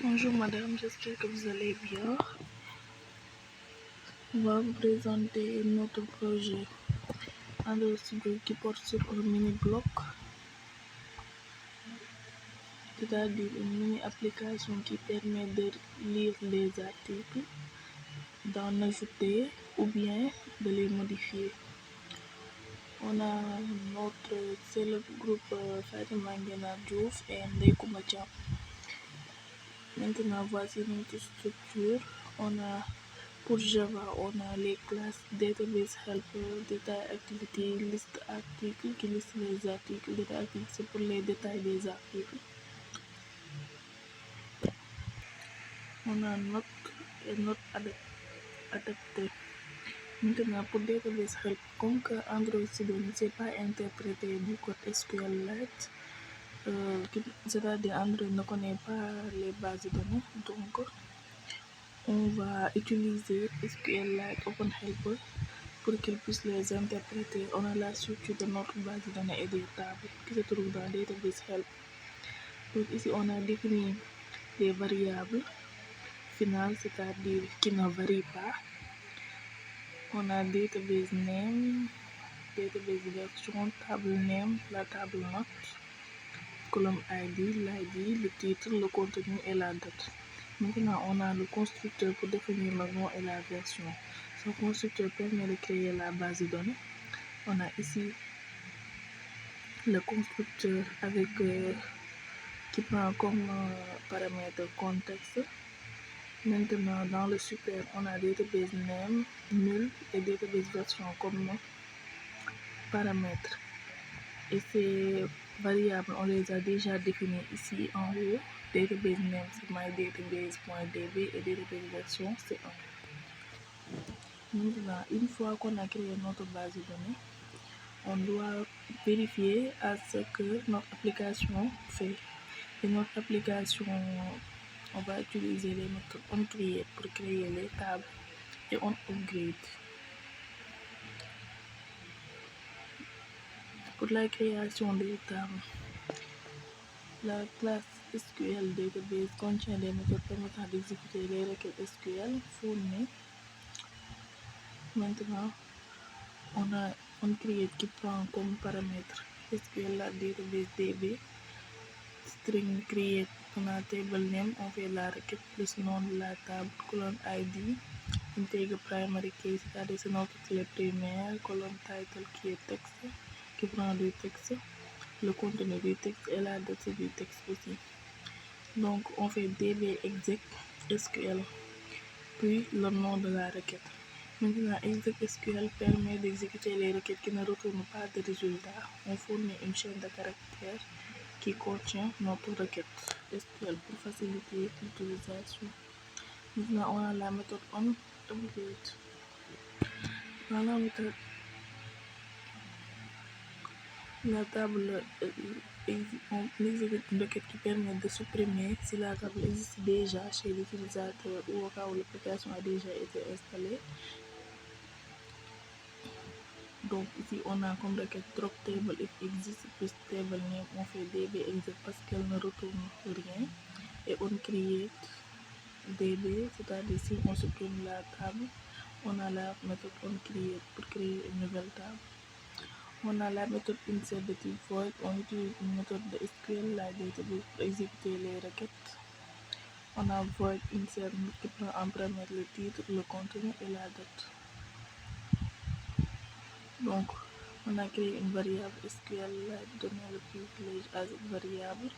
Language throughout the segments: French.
Bonjour madame, j'espère que vous allez bien. On va vous présenter notre projet Android Studio qui porte sur un mini-bloc, c'est-à-dire une mini-application qui permet de lire les articles, d'en ajouter ou bien de les modifier. On a c'est le groupe Fatima Nguena Diouf et Ndeye Koumba Thiam. Maintenant, voici notre structure. Pour Java, on a les classes Database Helper, Data Activity, Liste Articles qui liste les articles. Data Activity, c'est pour les détails des articles. On a Note et Note adapté. Maintenant, pour Database Help, comme que Android Studio ne sait pas interpréter du code SQLite, c'est-à-dire Android ne connaît pas les bases de données, donc on va utiliser SQLite OpenHelper pour qu'il puisse les interpréter. On a la structure de notre base de données et des tables qui se trouvent dans Database Help. Donc ici, on a défini des variables finales, c'est-à-dire qui ne varient pas. On a Database Name, Database Version, Table Name, la table note, colonne ID, l'ID, le titre, le contenu et la date. Maintenant, on a le constructeur pour définir le nom et la version. Ce constructeur permet de créer la base de données. On a ici le constructeur avec qui prend comme paramètre contexte. Maintenant, dans le super, on a database name, nul et database version comme paramètres. Et ces variables, on les a déjà définies ici en haut. Database name, c'est mydatabase.db et database version, c'est 1. Maintenant, une fois qu'on a créé notre base de données, on doit vérifier à ce que notre application fait. Et notre application, on va utiliser les méthodes onCreate pour créer les tables et onUpgrade. Pour la création des tables, la classe SQL Database contient des méthodes permettant d'exécuter les requêtes SQL fournies. Maintenant, on a onCreate qui prend comme paramètre SQL la database DB, string create, on a table name, on fait la requête plus nom de la table, colonne ID, intègre primary key, c'est-à-dire c'est notre clé primaire, colonne title qui est texte, qui prend du texte, le contenu du texte et la date du texte aussi. Donc on fait db exec SQL, puis le nom de la requête. Maintenant, exec SQL permet d'exécuter les requêtes qui ne retournent pas de résultat. On fournit une chaîne de caractères qui contient notre requête SQL pour faciliter l'utilisation. Maintenant, on a la méthode onUpgrade. Dans la méthode, la table, on exécute une requête qui permet de supprimer si la table existe déjà chez l'utilisateur ou au cas où l'application a déjà été installée. Donc ici, on a comme requête drop table if existe plus table name, on fait db exec parce qu'elle ne retourne rien. Et on create db, c'est-à-dire si on supprime la table, on a la méthode onCreate pour créer une nouvelle table. On a la méthode insert de type void, on utilise une méthode de SQL la database pour exécuter les requêtes. On a void insert qui prend en paramètre le titre, le contenu et la date. Donc, on a créé une variable SQL, donner le privilège à cette variable.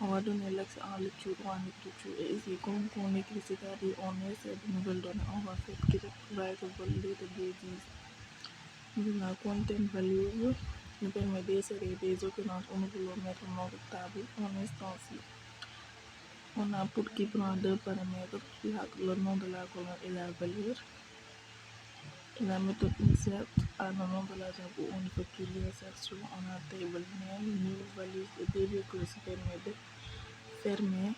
On va donner l'accès en lecture ou en écriture. Et ici, comme on écrit, c'est-à-dire on insère de nouvelles données, on va faire get writable database. Maintenant, content value nous permet d'insérer des occurrences où nous voulons mettre notre table en instance. On a put qui prend deux paramètres, le nom de la colonne et la valeur. Et la méthode insert à le nom de la table où on effectue l'insertion. On a table name, new value et db close qui permet de fermer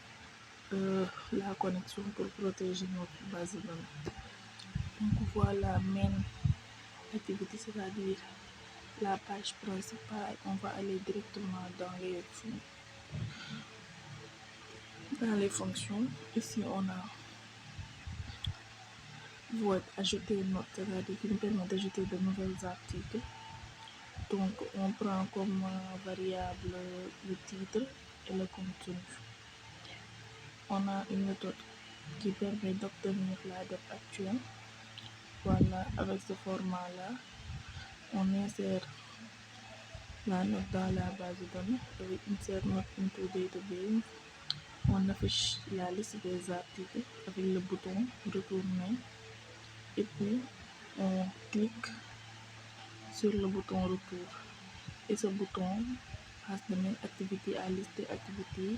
la connexion pour protéger notre base de données. Donc voilà main activity, c'est-à-dire la page principale. On va aller directement dans les fonds. Dans les fonctions, ici on a void ajouter note, c'est-à-dire qui nous permet d'ajouter de nouveaux articles. Donc on prend comme variable le titre et le contenu. On a une méthode qui permet d'obtenir la date actuelle. Voilà, avec ce format-là, on insère la note dans la base de données. Avec insert note into database, on affiche la liste des articles avec le bouton retourner. Et puis on clique sur le bouton retour. Et ce bouton passe de main activity à liste activity.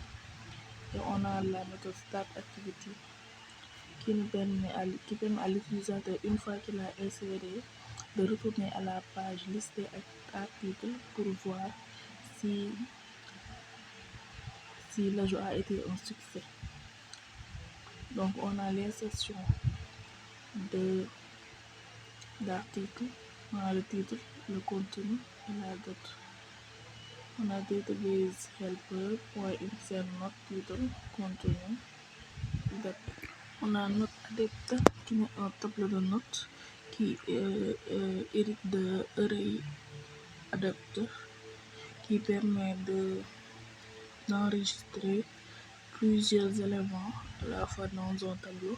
Et on a la méthode start activity qui permet à l'utilisateur, une fois qu'il a inséré, de retourner à la page listée articles pour voir si l'ajout a été un succès. Donc on a l'insertion d'articles, on a le titre, le contenu et la date. On a database helper, insert note, titre, contenu, date. On a note adepte qui est un tableau de notes qui hérite de array adapter qui permet d'enregistrer plusieurs éléments à la fois dans un tableau.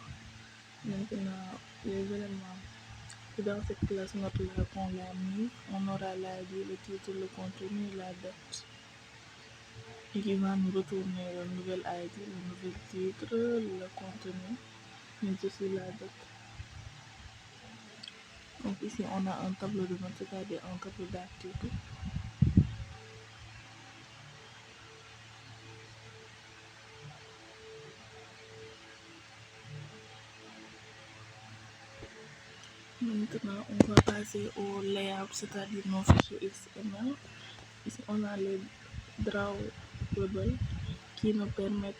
Maintenant, les éléments dans cette classe note-là qu'on l'a mis, on aura l'ID, le titre, le contenu, la date. Et qui va nous retourner le nouvel ID, le nouvel titre, le contenu, mais aussi la date. Donc ici, on a un tableau de notes, c'est-à-dire un tableau d'articles. Maintenant, on va passer au layout, c'est-à-dire nos fichiers XML. Ici, on a les drawables qui nous permettent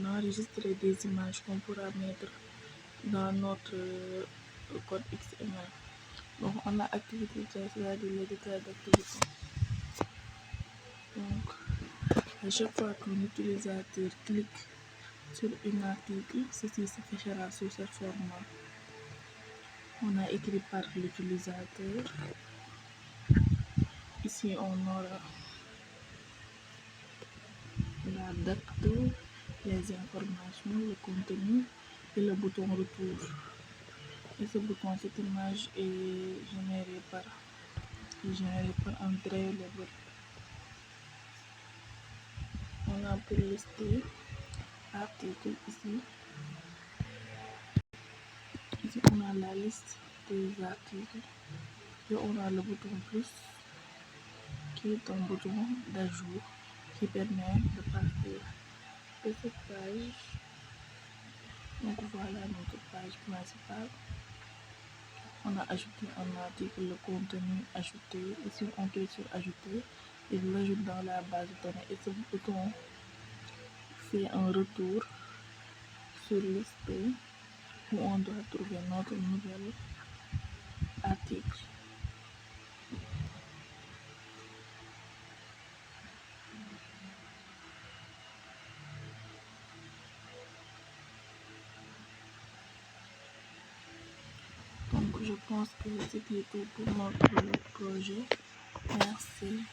d'enregistrer des images qu'on pourra mettre dans notre code XML. Donc, on a activité, c'est-à-dire le détail d'activité. Donc, à chaque fois qu'un utilisateur clique sur un article, ceci s'affichera sur ce format. On a écrit par l'utilisateur. Ici, on aura la date, les informations, le contenu et le bouton retour. Et ce bouton, cette image est générée par un draw-label. On a pour lister articles ici. Ici, on a la liste des articles. Et on a le bouton plus qui est un bouton d'ajout qui permet de partir de cette page. Donc voilà notre page principale. On a ajouté un article, le contenu ajouté. Ici, on clique sur ajouter et il l'ajoute dans la base de données. Et ce bouton fait un retour sur liste où on doit trouver notre nouvel article. Donc je pense que c'était tout pour notre projet. Merci.